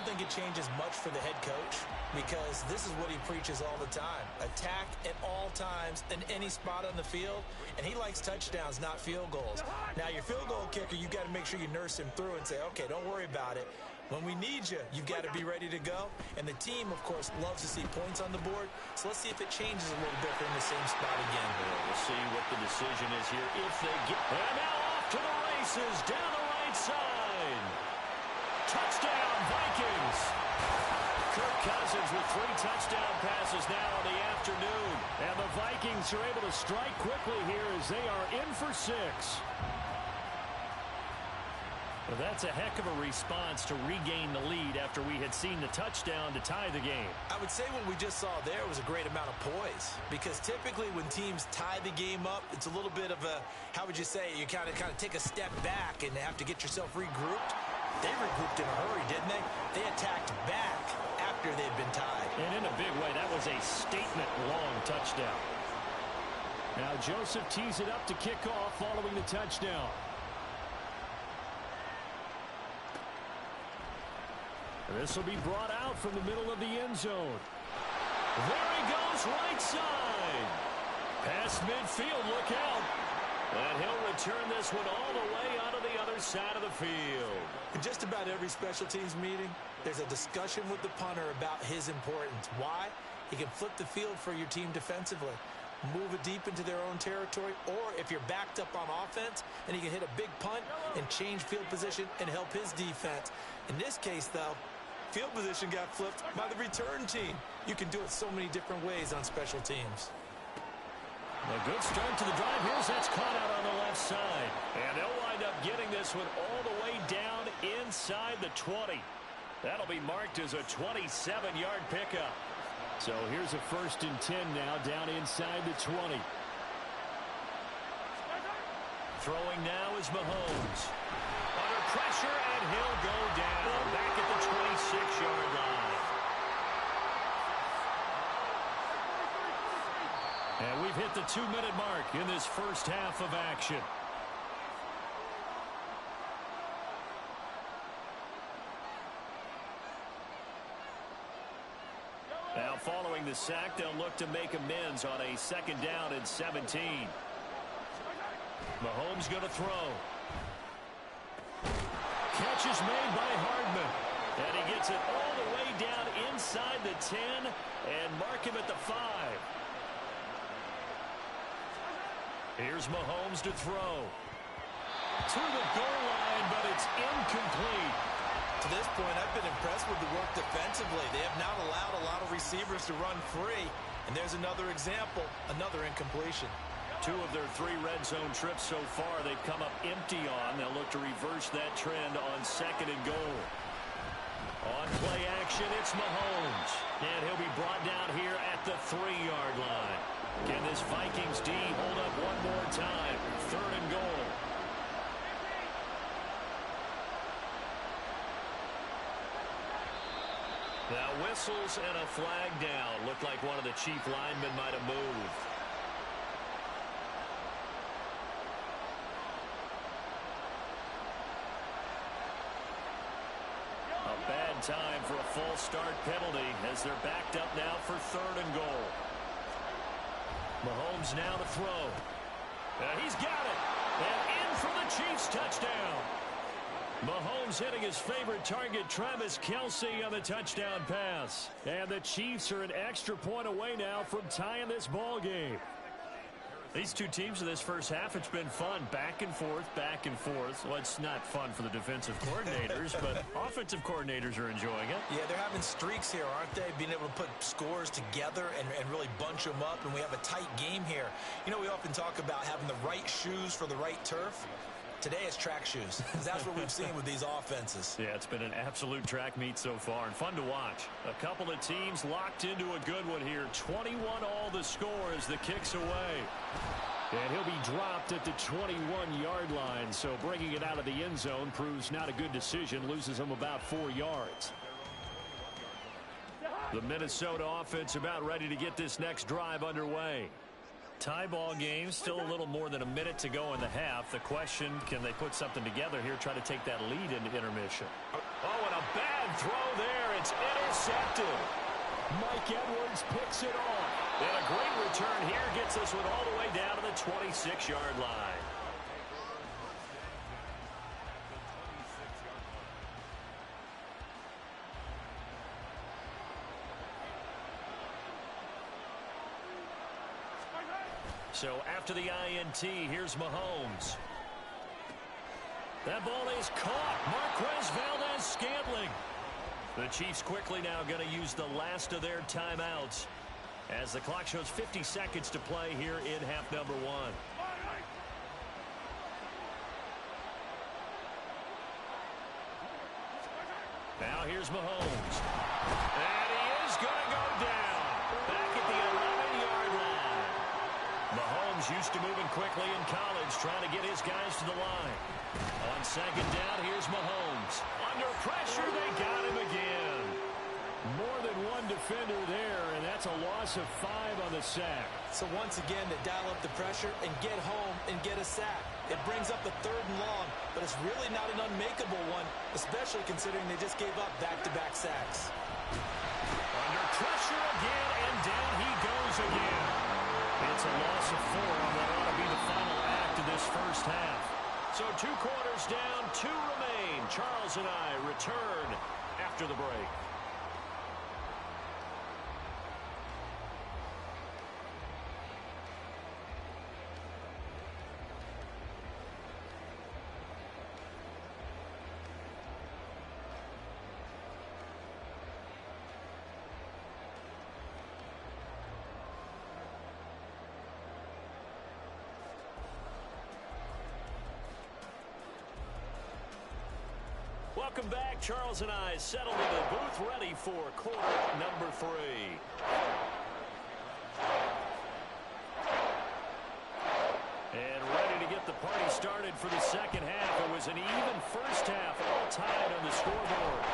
don't think it changes much for the head coach because this is what he preaches all the time. Attack at all times in any spot on the field, and he likes touchdowns, not field goals. Now, your field goal kicker, you've got to make sure you nurse him through and say, okay, don't worry about it. When we need you, you've got to be ready to go. And the team, of course, loves to see points on the board. So let's see if it changes a little bit in the same spot again. We'll see what the decision is here if they get. And now off to the races down the right side. Touchdown, Vikings. Kirk Cousins with 3 touchdown passes now in the afternoon. And the Vikings are able to strike quickly here as they are in for 6. Well, that's a heck of a response to regain the lead after we had seen the touchdown to tie the game. I would say what we just saw there was a great amount of poise because typically when teams tie the game up, it's a little bit of a, how would you say, you kind of take a step back and have to get yourself regrouped. They regrouped in a hurry, didn't they? They attacked back after they'd been tied. And in a big way, that was a statement-long touchdown. Now Joseph tees it up to kick off following the touchdown. This will be brought out from the middle of the end zone. There he goes, right side. Past midfield, look out. And he'll return this one all the way out of the other side of the field. In just about every special teams meeting, there's a discussion with the punter about his importance. Why? He can flip the field for your team defensively, move it deep into their own territory, or if you're backed up on offense, and he can hit a big punt and change field position and help his defense. In this case, though, field position got flipped by the return team. You can do it so many different ways on special teams. A good start to the drive. Here's that's caught out on the left side. And they'll wind up getting this one all the way down inside the 20. That'll be marked as a 27-yard pickup. So here's a 1st and 10 now down inside the 20. Throwing now is Mahomes. Under pressure, and he'll go down back at the 26-yard line. And we've hit the 2-minute mark in this first half of action. Now following the sack, they'll look to make amends on a 2nd down and 17. Mahomes going to throw. Catch is made by Hardman. And he gets it all the way down inside the 10 and mark him at the 5. Here's Mahomes to throw. To the goal line, but it's incomplete. To this point, I've been impressed with the work defensively. They have not allowed a lot of receivers to run free. And there's another example, another incompletion. 2 of their 3 red zone trips so far they've come up empty on. They'll look to reverse that trend on 2nd and goal. On play action, it's Mahomes. And he'll be brought down here at the 3-yard line. Can this Vikings D hold up one more time? 3rd and goal. Now whistles and a flag down. Looked like one of the chief linemen might have moved. A bad time for a false start penalty as they're backed up now for 3rd and goal. Mahomes now to throw. He's got it. And in for the Chiefs touchdown. Mahomes hitting his favorite target, Travis Kelce, on the touchdown pass. And the Chiefs are an extra point away now from tying this ball game. These two teams in this first half, it's been fun. Back and forth, back and forth. Well, it's not fun for the defensive coordinators, but offensive coordinators are enjoying it. Yeah, they're having streaks here, aren't they? Being able to put scores together and really bunch them up, and we have a tight game here. You know, we often talk about having the right shoes for the right turf. Today it's track shoes. That's what we've seen with these offenses. Yeah, it's been an absolute track meet so far and fun to watch. A couple of teams locked into a good one here. 21 all the score as the kick's away. And he'll be dropped at the 21-yard line. So bringing it out of the end zone proves not a good decision. Loses him about 4 yards. The Minnesota offense about ready to get this next drive underway. Tie ball game, still a little more than a minute to go in the half. The question, can they put something together here, try to take that lead into intermission? Oh, and a bad throw there. It's intercepted. Mike Edwards picks it off. And a great return here gets this one all the way down to the 26-yard line. So after the INT, here's Mahomes. That ball is caught. Marquez Valdez-Scantling. The Chiefs quickly now going to use the last of their timeouts as the clock shows 50 seconds to play here in half number 1. Now here's Mahomes. And he is going to go down. Back at the 11-yard line. Mahomes used to moving quickly in college, trying to get his guys to the line. On second down, here's Mahomes. Under pressure, they got him again. More than one defender there, and that's a loss of 5 on the sack. So once again, they dial up the pressure and get home and get a sack. It brings up a 3rd and long, but it's really not an unmakeable one, especially considering they just gave up back-to-back sacks. Under pressure again, and down he goes again. It's a loss of 4, and that ought to be the final act of this first half. So 2 quarters down, 2 remain. Charles and I return after the break. Welcome back. Charles and I settled into the booth, ready for quarter number 3. And ready to get the party started for the second half. It was an even first half, all tied on the scoreboard.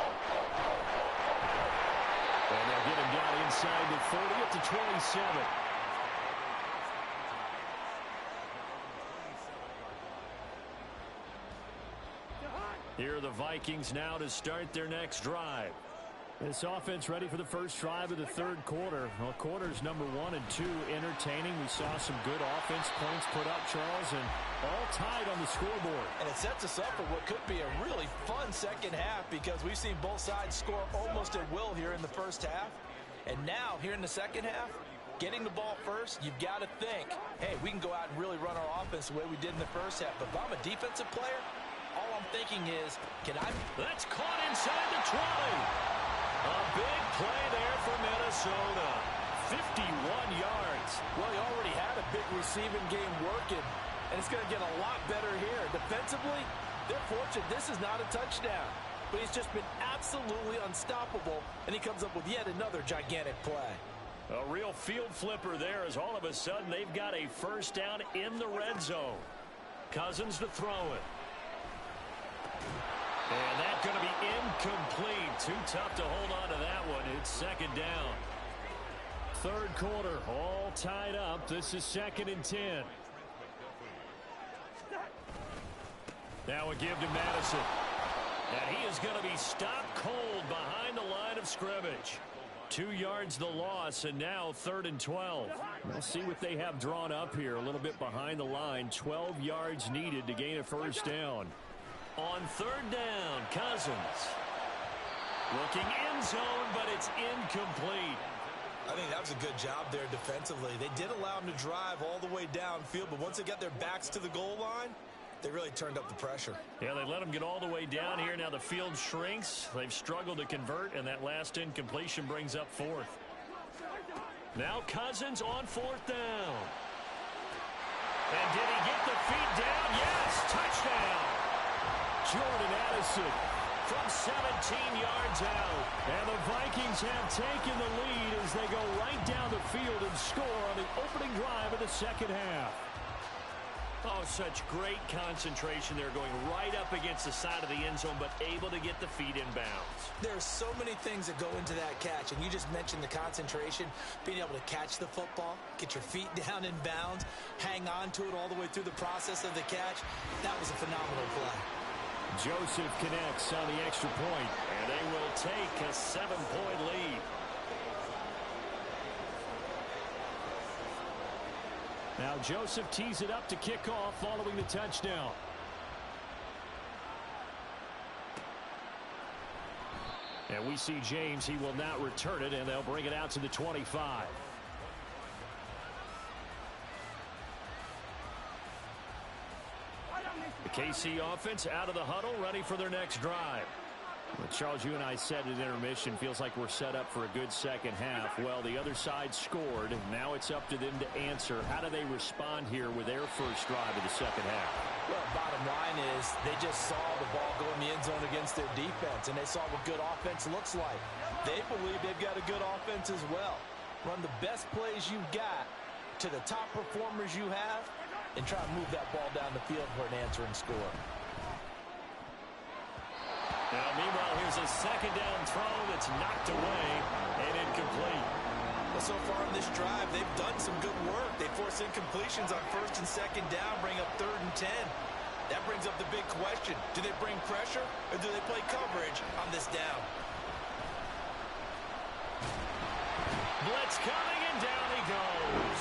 And they'll get him down inside the 30 at the 27. Here are the Vikings now to start their next drive. This offense ready for the first drive of the 3rd quarter. Well, quarters number 1 and 2 entertaining. We saw some good offense points put up, Charles, and all tied on the scoreboard. And it sets us up for what could be a really fun second half because we've seen both sides score almost at will here in the first half. And now, here in the second half, getting the ball first, you've got to think, hey, we can go out and really run our offense the way we did in the first half. But if I'm a defensive player, all I'm thinking is, can I... That's caught inside the 20. A big play there for Minnesota. 51 yards. Well, he already had a big receiving game working, and it's going to get a lot better here. Defensively, they're fortunate this is not a touchdown. But he's just been absolutely unstoppable, and he comes up with yet another gigantic play. A real field flipper there as all of a sudden they've got a first down in the red zone. Cousins to throw it. And that's going to be incomplete. Too tough to hold on to that one. It's second down. 3rd quarter, all tied up. This is 2nd and 10. Now a give to Madison. And he is going to be stopped cold behind the line of scrimmage. 2 yards the loss, and now 3rd and 12. We'll see what they have drawn up here. A little bit behind the line. 12 yards needed to gain a first down. On 3rd down, Cousins. Looking end zone, but it's incomplete. I think that was a good job there defensively. They did allow him to drive all the way downfield, but once they got their backs to the goal line, they really turned up the pressure. Yeah, they let him get all the way down here. Now the field shrinks. They've struggled to convert, and that last incompletion brings up 4th. Now Cousins on 4th down. And did he get the feet down? Yes, touchdown. Jordan Addison from 17 yards out. And the Vikings have taken the lead as they go right down the field and score on the opening drive of the second half. Oh, such great concentration there, going right up against the side of the end zone, but able to get the feet in bounds. There's so many things that go into that catch, and you just mentioned the concentration, being able to catch the football, get your feet down in bounds, hang on to it all the way through the process of the catch. That was a phenomenal play. Joseph connects on the extra point, and they will take a 7-point lead. Now Joseph tees it up to kick off following the touchdown. And we see James. He will not return it, and they'll bring it out to the 25. The KC offense out of the huddle, ready for their next drive. Well, Charles, you and I said at intermission, feels like we're set up for a good second half. Well, the other side scored. Now it's up to them to answer. How do they respond here with their first drive of the second half? Well, bottom line is they just saw the ball go in the end zone against their defense, and they saw what good offense looks like. They believe they've got a good offense as well. Run the best plays you've got to the top performers you have, and try to move that ball down the field for an answering score. Now, meanwhile, here's a second down throw that's knocked away and incomplete. Well, so far in this drive, they've done some good work. They force incompletions on first and second down, bring up 3rd and 10. That brings up the big question. Do they bring pressure, or do they play coverage on this down? Blitz coming, and down he goes.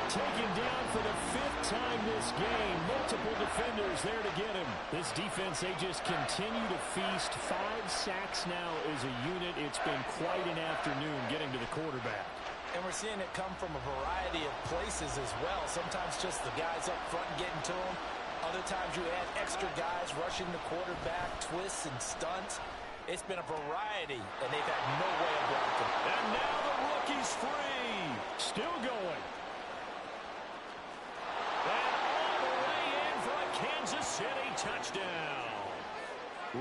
Taken down for the 5th time this game. Multiple defenders there to get him. This defense, they just continue to feast. 5 sacks now as a unit. It's been quite an afternoon getting to the quarterback. And we're seeing it come from a variety of places as well. Sometimes just the guys up front getting to him. Other times you add extra guys rushing the quarterback, twists and stunts. It's been a variety, and they've had no way of blocking. And now the rookie's free. Still going. And all the way in for a Kansas City touchdown.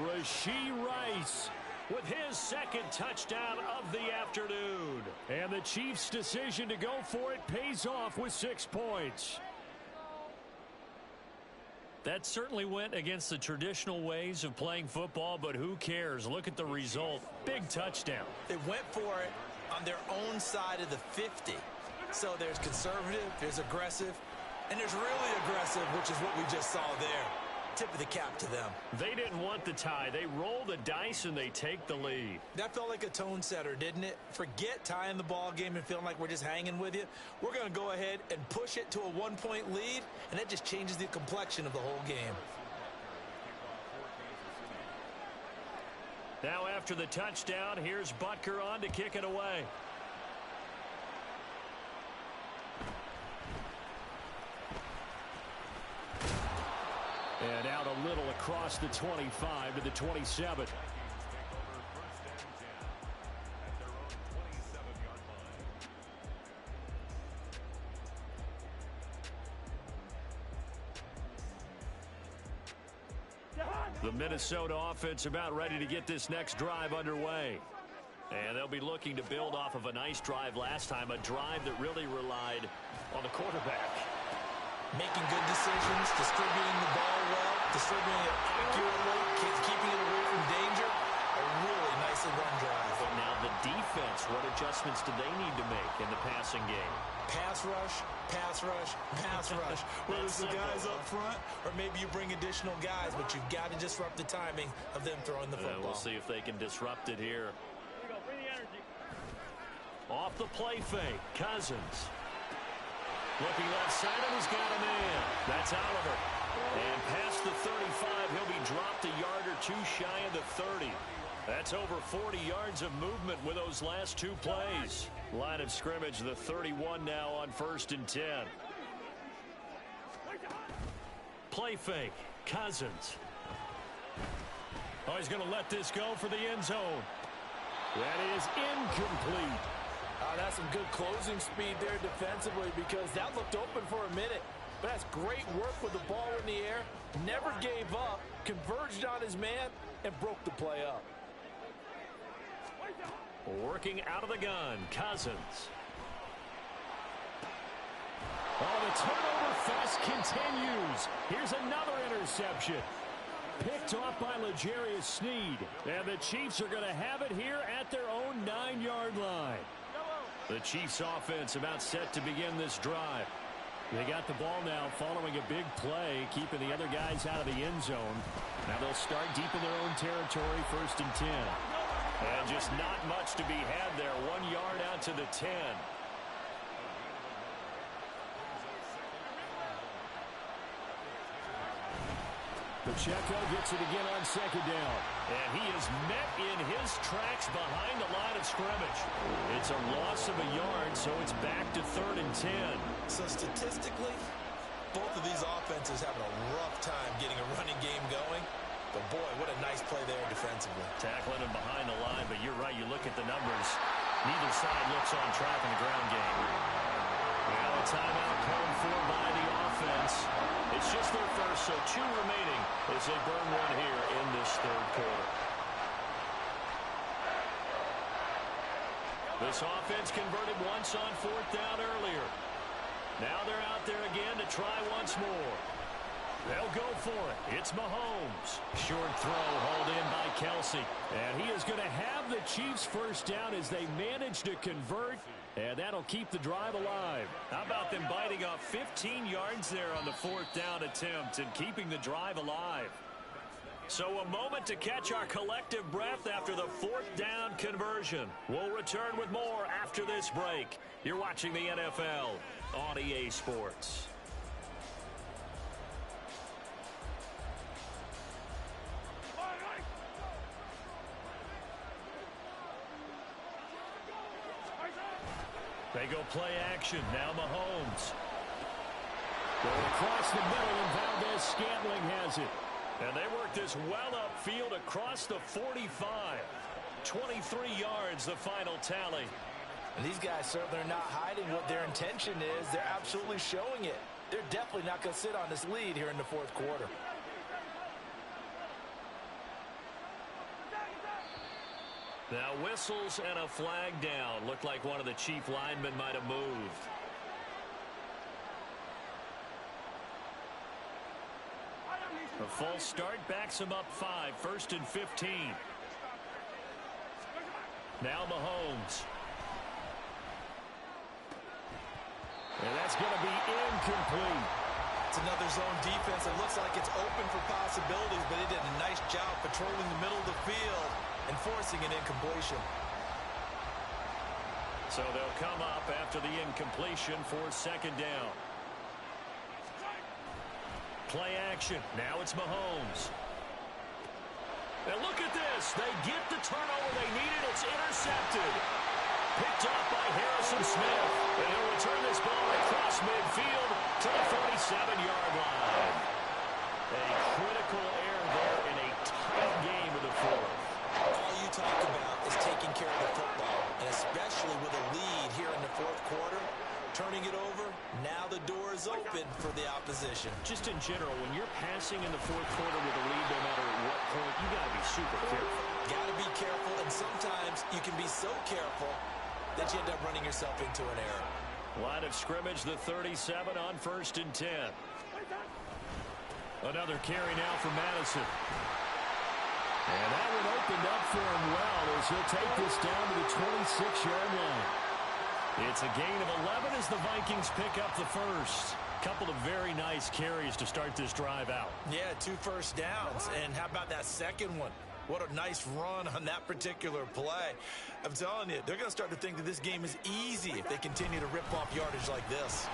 Rashee Rice with his second touchdown of the afternoon. And the Chiefs' decision to go for it pays off with 6 points. That certainly went against the traditional ways of playing football, but who cares? Look at the result. Big touchdown. They went for it on their own side of the 50. So there's conservative, there's aggressive, and there's really aggressive, which is what we just saw there. Tip of the cap to them. They didn't want the tie. They roll the dice and they take the lead. That felt like a tone setter, didn't it? Forget tying the ball game and feeling like we're just hanging with you. We're going to go ahead and push it to a 1-point lead, and that just changes the complexion of the whole game. Now after the touchdown, here's Butker on to kick it away. And out a little across the 25 to the 27. The Minnesota offense about ready to get this next drive underway. And they'll be looking to build off of a nice drive last time, a drive that really relied on the quarterback. Making good decisions, distributing the ball well, distributing it accurately, keeping it away from danger. A really nicely run drive. But now the defense, what adjustments do they need to make in the passing game? Pass rush, pass rush, pass rush. Whether it's the guys up front or maybe you bring additional guys, but you've got to disrupt the timing of them throwing the football. We'll see if they can disrupt it here. Off the play fake, Cousins. Looking left side, and he's got a man. That's Oliver. And past the 35, he'll be dropped a yard or two shy of the 30. That's over 40 yards of movement with those last 2 plays. Line of scrimmage, the 31 now on 1st and 10. Play fake, Cousins. Oh, he's going to let this go for the end zone. That is incomplete. That's some good closing speed there defensively, because that looked open for a minute. But that's great work with the ball in the air. Never gave up, converged on his man, and broke the play up. Working out of the gun, Cousins. Oh, the turnover fest continues. Here's another interception. Picked off by L'Jarius Sneed. And the Chiefs are going to have it here at their own 9-yard line. The Chiefs offense about set to begin this drive. They got the ball now following a big play, keeping the other guys out of the end zone. Now they'll start deep in their own territory, 1st and 10. And just not much to be had there. 1 yard out to the 10. Pacheco gets it again on 2nd down. And he is met in his tracks behind the line of scrimmage. It's a loss of a yard, so it's back to 3rd and 10. So statistically, both of these offenses having a rough time getting a running game going. But boy, what a nice play there defensively. Tackling him behind the line, but you're right, you look at the numbers. Neither side looks on track in the ground game. Now a timeout called for by the offense. It's just their first, so 2 remaining as they burn one here in this 3rd quarter. This offense converted once on 4th down earlier. Now they're out there again to try once more. They'll go for it. It's Mahomes. Short throw hauled in by Kelsey. And he is going to have the Chiefs first down as they manage to convert. And that'll keep the drive alive. How about them biting off 15 yards there on the 4th down attempt and keeping the drive alive? So a moment to catch our collective breath after the 4th down conversion. We'll return with more after this break. You're watching the NFL on EA Sports. They go play action. Now Mahomes. Going across the middle, and Valdez-Scantling has it. And they work this well upfield across the 45. 23 yards, the final tally. And these guys certainly are not hiding what their intention is. They're absolutely showing it. They're definitely not going to sit on this lead here in the 4th quarter. Now whistles and a flag down. Looked like one of the Chief linemen might have moved. A false start backs him up 5. 1st and 15. Now Mahomes. And that's going to be incomplete. It's another zone defense. It looks like it's open for possibilities, but he did a nice job patrolling the middle of the field and forcing an incompletion. So they'll come up after the incompletion for 2nd down. Play action. Now it's Mahomes. And look at this. They get the turnover they needed. It's intercepted. Picked up by Harrison Smith. And he'll return this ball across midfield to the 47-yard line. A critical error there in a tight game of the 4th. All you talk about is taking care of the football, and especially with a lead here in the 4th quarter, turning it over, now the door is open for the opposition. Just in general, when you're passing in the 4th quarter with a lead, no matter what point, you got to be super careful. Got to be careful, and sometimes you can be so careful that you end up running yourself into an error. Line of scrimmage, the 37 on 1st and 10. Another carry now for Madison. And that one opened up for him well as he'll take this down to the 26-yard line. It's a gain of 11 as the Vikings pick up the first. Couple of very nice carries to start this drive out. Yeah, 2 first downs. And how about that second one? What a nice run on that particular play. I'm telling you, they're going to start to think that this game is easy if they continue to rip off yardage like this.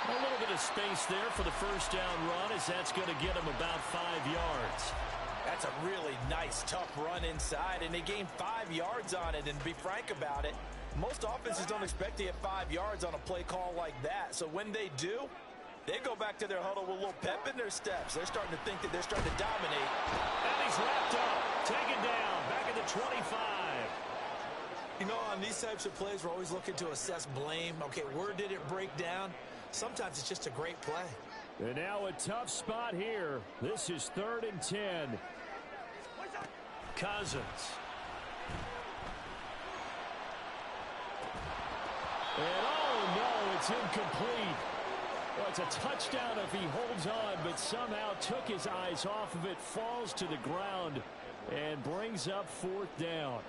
A little bit of space there for the first down run as that's going to get them about 5 yards. That's a really nice, tough run inside, and they gained 5 yards on it. And to be frank about it, most offenses don't expect to get 5 yards on a play call like that. So when they do, they go back to their huddle with a little pep in their steps. They're starting to think that they're starting to dominate. And he's wrapped up, taken down, back at the 25. You know, on these types of plays, we're always looking to assess blame. Okay, where did it break down? Sometimes it's just a great play. And now a tough spot here. This is 3rd and 10. Cousins. And oh no, it's incomplete. Well, it's a touchdown if he holds on, but somehow took his eyes off of it, falls to the ground, and brings up fourth down.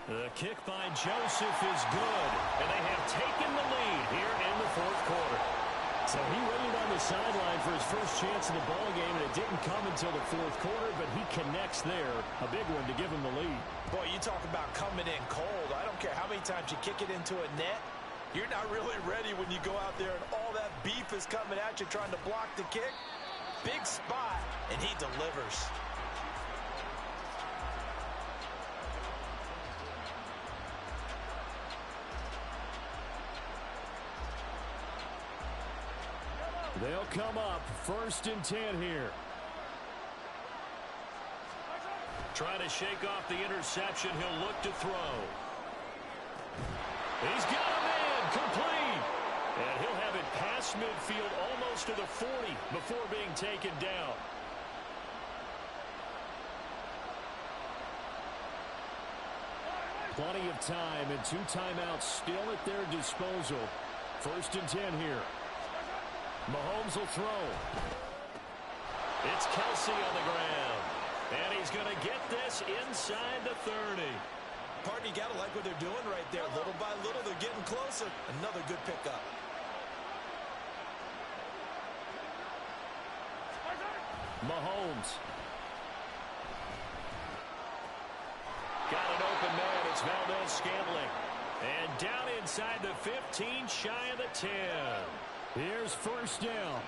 The kick by Joseph is good, and they have taken the lead here in the fourth quarter. So he waited on the sideline for his first chance in the ballgame, and it didn't come until the fourth quarter, but he connects there. A big one to give him the lead. Boy, you talk about coming in cold. I don't care how many times you kick it into a net. You're not really ready when you go out there and all that beef is coming at you trying to block the kick. Big spot, and he delivers. They'll come up 1st and 10 here. Trying to shake off the interception. He'll look to throw. He's got a man complete. And he'll have it past midfield almost to the 40 before being taken down. Plenty of time and 2 timeouts still at their disposal. 1st and 10 here. Mahomes will throw. It's Kelsey on the ground. And he's going to get this inside the 30. Partner, you got to like what they're doing right there. Little by little, they're getting closer. Another good pickup. Mahomes. Got an open man. It's Valdez-Scantling. And down inside the 15, shy of the 10. Here's 1st down.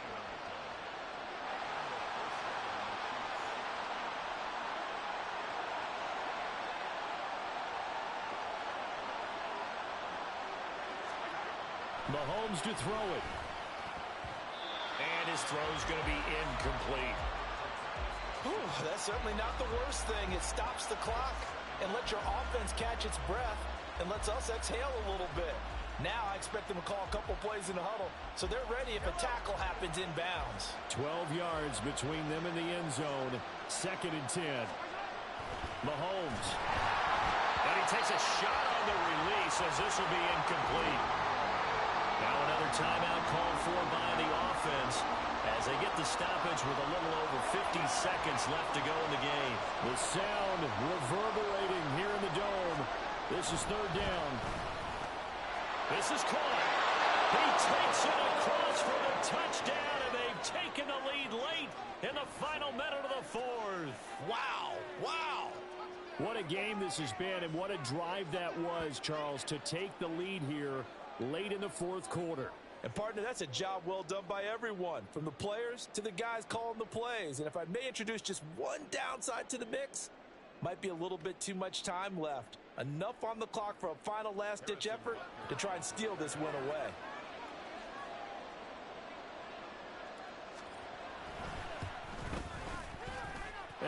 Mahomes to throw it. And his throw's going to be incomplete. Ooh, that's certainly not the worst thing. It stops the clock and lets your offense catch its breath and lets us exhale a little bit. Now I expect them to call a couple plays in the huddle, so they're ready if a tackle happens inbounds. 12 yards between them and the end zone. 2nd and 10. Mahomes. And he takes a shot on the release as this will be incomplete. Now another timeout called for by the offense as they get the stoppage with a little over 50 seconds left to go in the game. The sound reverberating here in the dome. This is 3rd down. This is caught. He takes it across for the touchdown, and they've taken the lead late in the final minute of the 4th. Wow, wow. What a game this has been, and what a drive that was, Charles, to take the lead here late in the 4th quarter. And, partner, that's a job well done by everyone, from the players to the guys calling the plays. And if I may introduce just one downside to the mix, might be a little bit too much time left. Enough on the clock for a final last-ditch effort to try and steal this win away.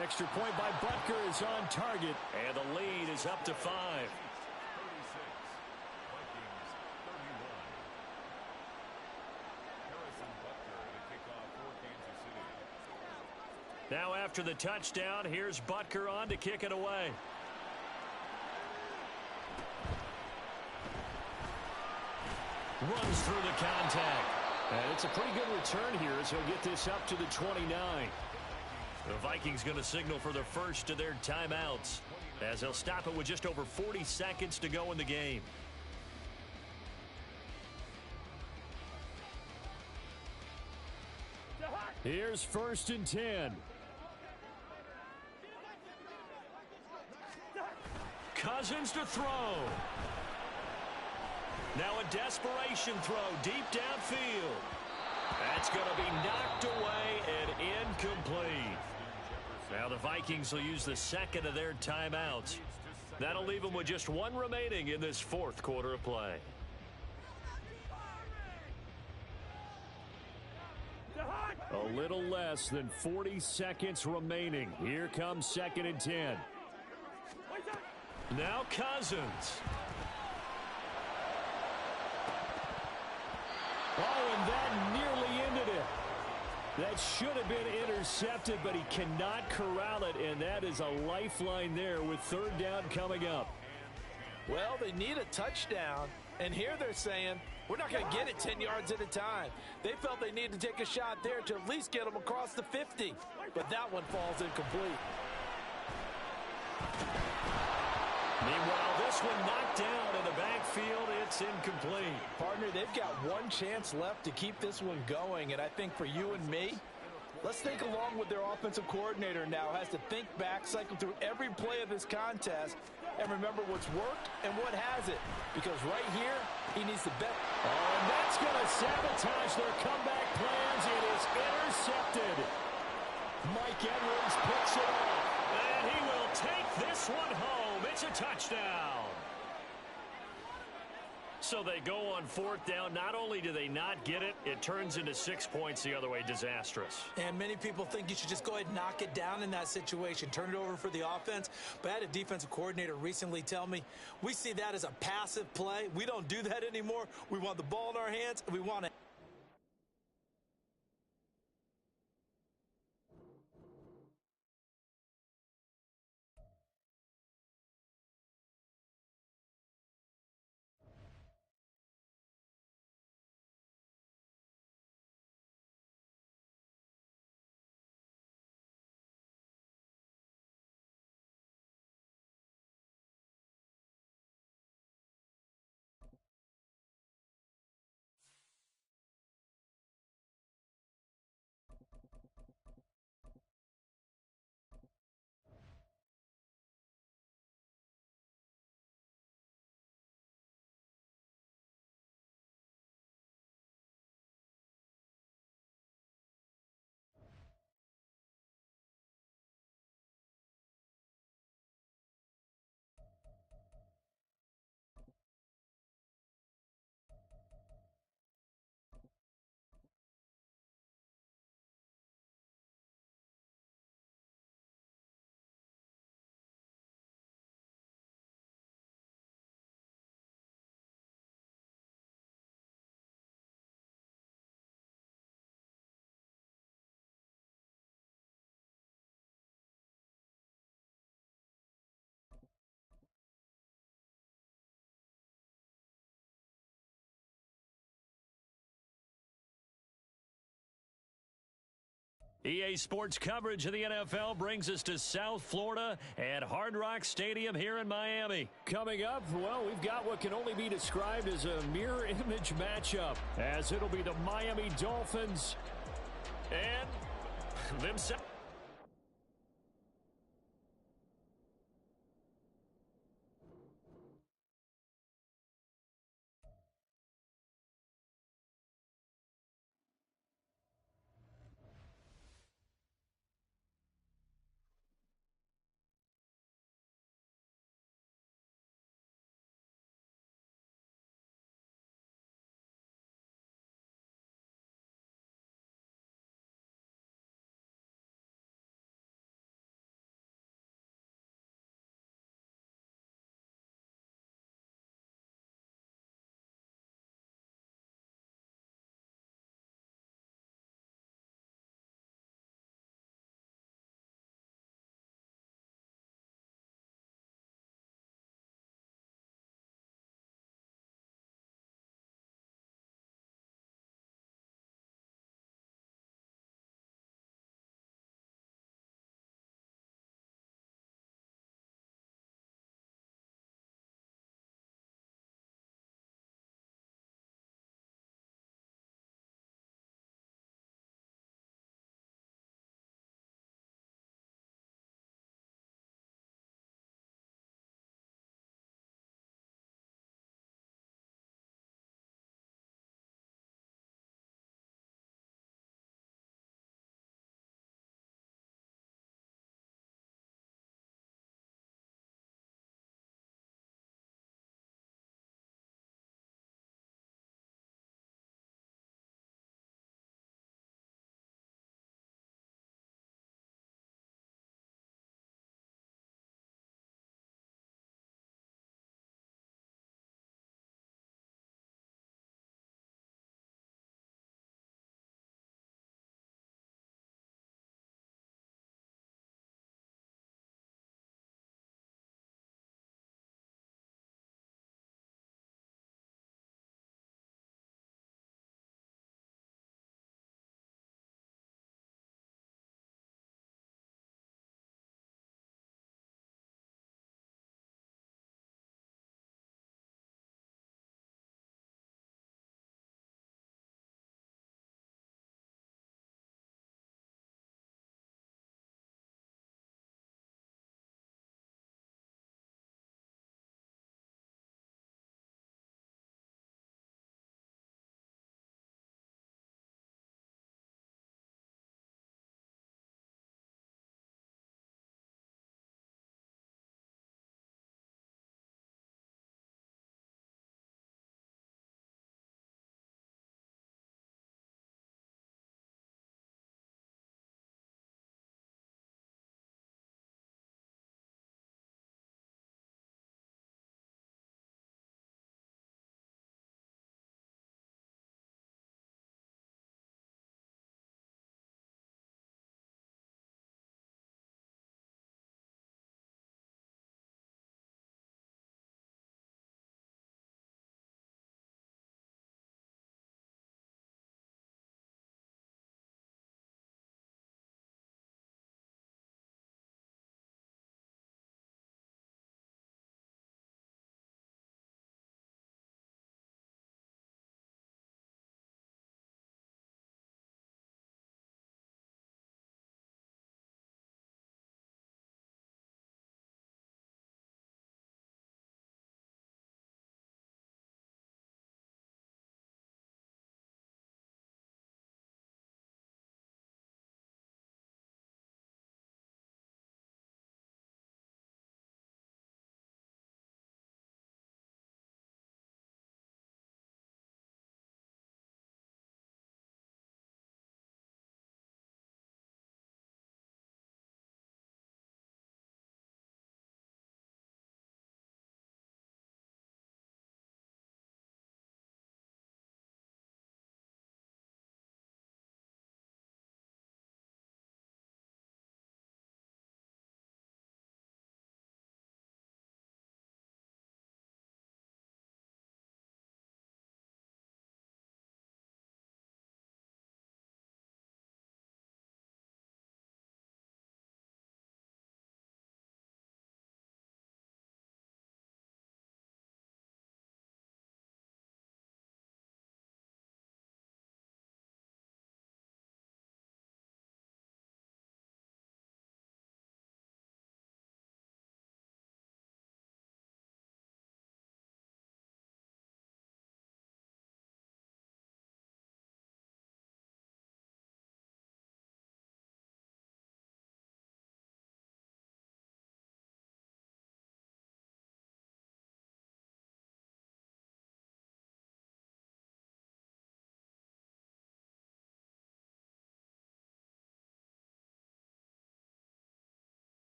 Extra point by Butker is on target, and the lead is up to 5. Now after the touchdown, here's Butker on to kick it away. Runs through the contact. And it's a pretty good return here as he'll get this up to the 29. The Vikings going to signal for the first of their timeouts as they'll stop it with just over 40 seconds to go in the game. Here's 1st and 10. Cousins to throw. Now a desperation throw deep downfield. That's going to be knocked away and incomplete. Now the Vikings will use the 2nd of their timeouts. That'll leave them with just 1 remaining in this 4th quarter of play. A little less than 40 seconds remaining. Here comes 2nd and 10. Now Cousins. Oh, and that nearly ended it. That should have been intercepted, but he cannot corral it, and that is a lifeline there with 3rd down coming up. Well, they need a touchdown, and here they're saying, we're not going to get it 10 yards at a time. They felt they needed to take a shot there to at least get them across the 50, but that one falls incomplete. Meanwhile, this one knocked down in the backfield. It's incomplete. Partner, they've got one chance left to keep this one going, and I think for you and me, let's think along with their offensive coordinator now. Has to think back, cycle through every play of this contest, and remember what's worked and what hasn't. Because right here, he needs to bet. Oh, and that's going to sabotage their comeback plans. It is intercepted. Mike Edwards picks it up, and he will take this one home. It's a touchdown. So they go on fourth down. Not only do they not get it, it turns into 6 points the other way. Disastrous. And many people think you should just go ahead and knock it down in that situation. Turn it over for the offense. But I had a defensive coordinator recently tell me, we see that as a passive play. We don't do that anymore. We want the ball in our hands, and we want it. EA Sports coverage of the NFL brings us to South Florida at Hard Rock Stadium here in Miami. Coming up, well, we've got what can only be described as a mirror image matchup, as it'll be the Miami Dolphins and themselves.